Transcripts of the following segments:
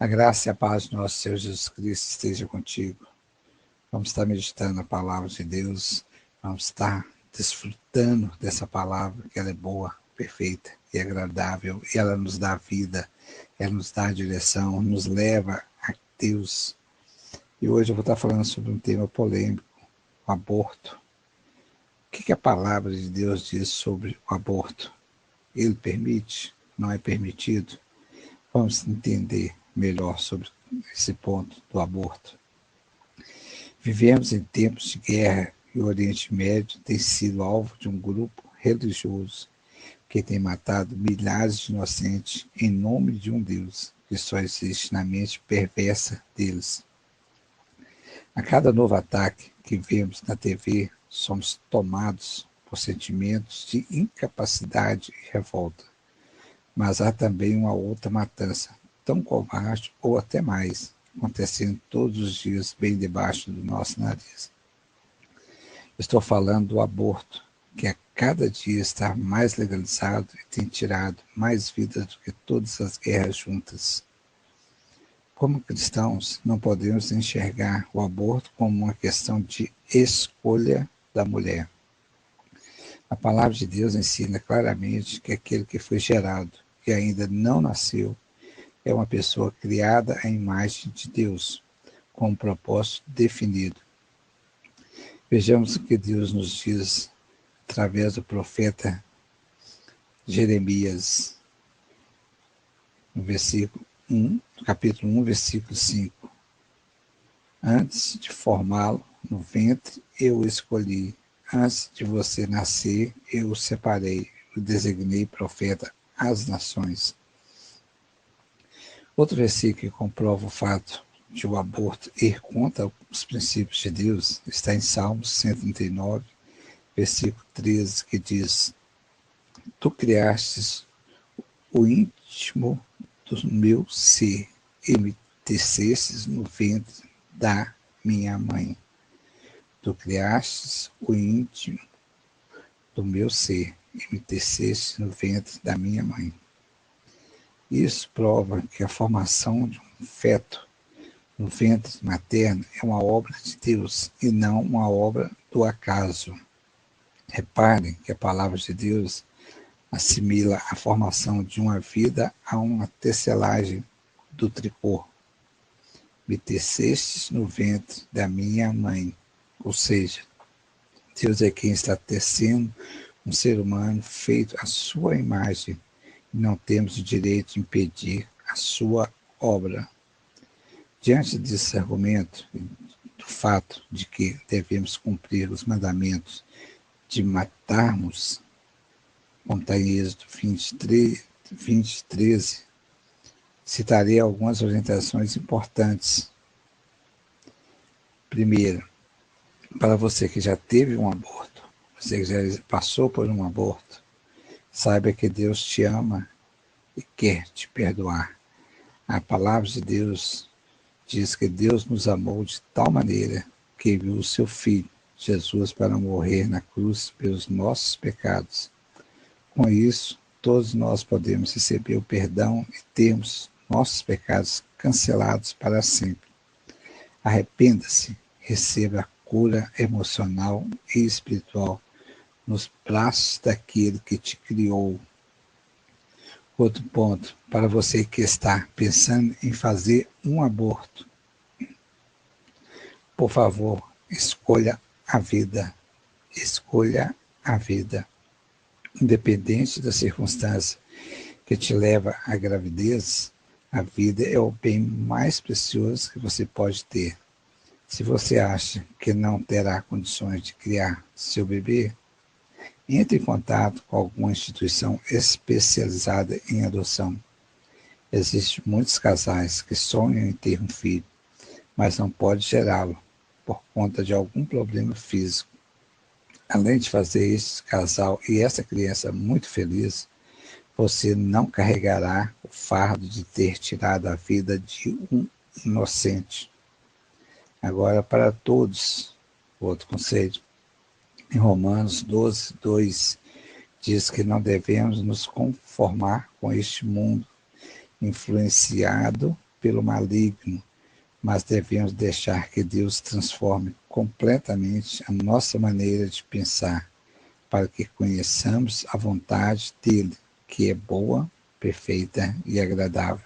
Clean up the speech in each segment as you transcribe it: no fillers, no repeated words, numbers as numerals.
A graça e a paz do nosso Senhor Jesus Cristo esteja contigo. Vamos estar meditando a palavra de Deus, vamos estar desfrutando dessa palavra, que ela é boa, perfeita e agradável, e ela nos dá vida, ela nos dá direção, nos leva a Deus. E hoje eu vou estar falando sobre um tema polêmico, o aborto. O que a palavra de Deus diz sobre o aborto? Ele permite? Não é permitido? Vamos entender melhor sobre esse ponto do aborto. Vivemos em tempos de guerra e o Oriente Médio tem sido alvo de um grupo religioso que tem matado milhares de inocentes em nome de um Deus que só existe na mente perversa deles. A cada novo ataque que vemos na TV, somos tomados por sentimentos de incapacidade e revolta. Mas há também uma outra matança, tão covarde ou até mais, acontecendo todos os dias bem debaixo do nosso nariz. Estou falando do aborto, que a cada dia está mais legalizado e tem tirado mais vidas do que todas as guerras juntas. Como cristãos, não podemos enxergar o aborto como uma questão de escolha da mulher. A palavra de Deus ensina claramente que aquele que foi gerado, que ainda não nasceu, é uma pessoa criada à imagem de Deus, com um propósito definido. Vejamos o que Deus nos diz através do profeta Jeremias, no capítulo 1, versículo 5. Antes de formá-lo no ventre, eu o escolhi. Antes de você nascer, eu o separei. O designei profeta às nações. Outro versículo que comprova o fato de o aborto ir contra os princípios de Deus está em Salmos 139, versículo 13, que diz: Tu criastes o íntimo do meu ser e me tecestes no ventre da minha mãe. Tu criastes o íntimo do meu ser e me tecestes no ventre da minha mãe. Isso prova que a formação de um feto no ventre materno é uma obra de Deus e não uma obra do acaso. Reparem que a palavra de Deus assimila a formação de uma vida a uma tecelagem do tricô. Me tecestes no ventre da minha mãe. Ou seja, Deus é quem está tecendo um ser humano feito à sua imagem. E não temos o direito de impedir a sua obra. Diante desse argumento, do fato de que devemos cumprir os mandamentos de matarmos, como está em Êxodo 20, 13, citarei algumas orientações importantes. Primeiro, para você que já teve um aborto, você que já passou por um aborto, saiba que Deus te ama e quer te perdoar. A palavra de Deus diz que Deus nos amou de tal maneira que enviou o seu Filho, Jesus, para morrer na cruz pelos nossos pecados. Com isso, todos nós podemos receber o perdão e termos nossos pecados cancelados para sempre. Arrependa-se, receba a cura emocional e espiritual nos braços daquele que te criou. Outro ponto, para você que está pensando em fazer um aborto, por favor, escolha a vida. Escolha a vida. Independente da circunstância que te leva à gravidez, a vida é o bem mais precioso que você pode ter. Se você acha que não terá condições de criar seu bebê, entre em contato com alguma instituição especializada em adoção. Existem muitos casais que sonham em ter um filho, mas não podem gerá-lo por conta de algum problema físico. Além de fazer esse casal e essa criança muito feliz, você não carregará o fardo de ter tirado a vida de um inocente. Agora, para todos, outro conselho. Em Romanos 12, 2, diz que não devemos nos conformar com este mundo influenciado pelo maligno, mas devemos deixar que Deus transforme completamente a nossa maneira de pensar, para que conheçamos a vontade dele, que é boa, perfeita e agradável.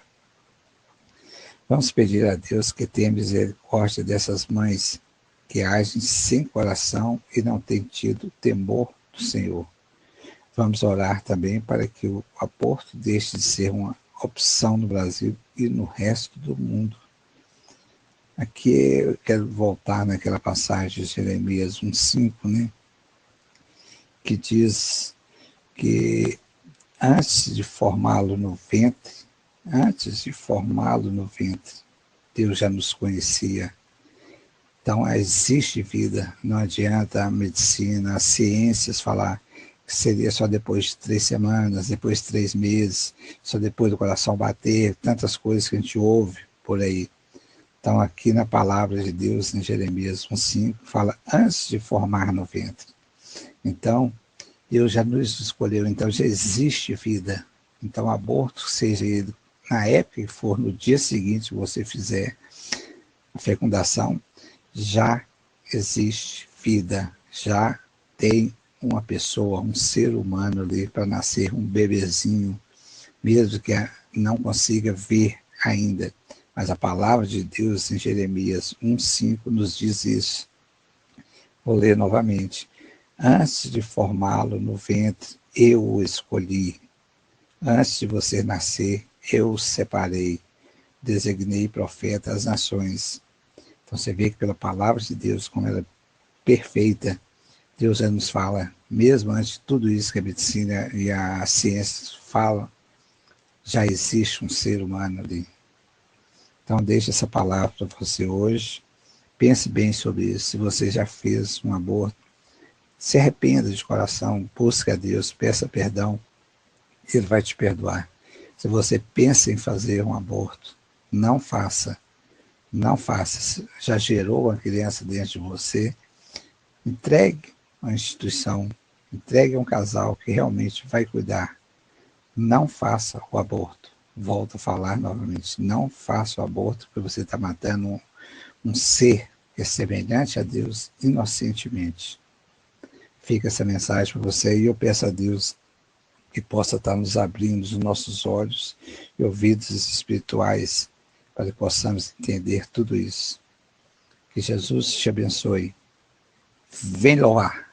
Vamos pedir a Deus que tenha misericórdia dessas mães que agem sem coração e não têm tido temor do Senhor. Vamos orar também para que o aborto deixe de ser uma opção no Brasil e no resto do mundo. Aqui eu quero voltar naquela passagem de Jeremias 1,5, né? Que diz que antes de formá-lo no ventre, Deus já nos conhecia. Então existe vida, não adianta a medicina, as ciências falar que seria só depois de 3 semanas, depois de 3 meses, só depois do coração bater, tantas coisas que a gente ouve por aí. Então aqui na palavra de Deus, em Jeremias 1,5, fala antes de formar no ventre. Então, Deus já nos escolheu, então já existe vida. Então aborto, seja ele na época que for, no dia seguinte que você fizer a fecundação, já existe vida, já tem uma pessoa, um ser humano ali para nascer, um bebezinho, mesmo que não consiga ver ainda. Mas a palavra de Deus em Jeremias 1,5 nos diz isso. Vou ler novamente. Antes de formá-lo no ventre, eu o escolhi. Antes de você nascer, eu o separei. Designei profeta às nações. Então você vê que pela palavra de Deus, como ela é perfeita, Deus já nos fala, mesmo antes de tudo isso que a medicina e a ciência falam, já existe um ser humano ali. Então deixe essa palavra para você hoje. Pense bem sobre isso. Se você já fez um aborto, se arrependa de coração, busque a Deus, peça perdão, Ele vai te perdoar. Se você pensa em fazer um aborto, não faça. Não faça. Já gerou uma criança dentro de você, entregue a uma instituição, entregue a um casal que realmente vai cuidar. Não faça o aborto. Volto a falar novamente, não faça o aborto, porque você está matando um ser que é semelhante a Deus inocentemente. Fica essa mensagem para você e eu peço a Deus que possa estar nos abrindo os nossos olhos e ouvidos espirituais para que possamos entender tudo isso. Que Jesus te abençoe. Vem louvar.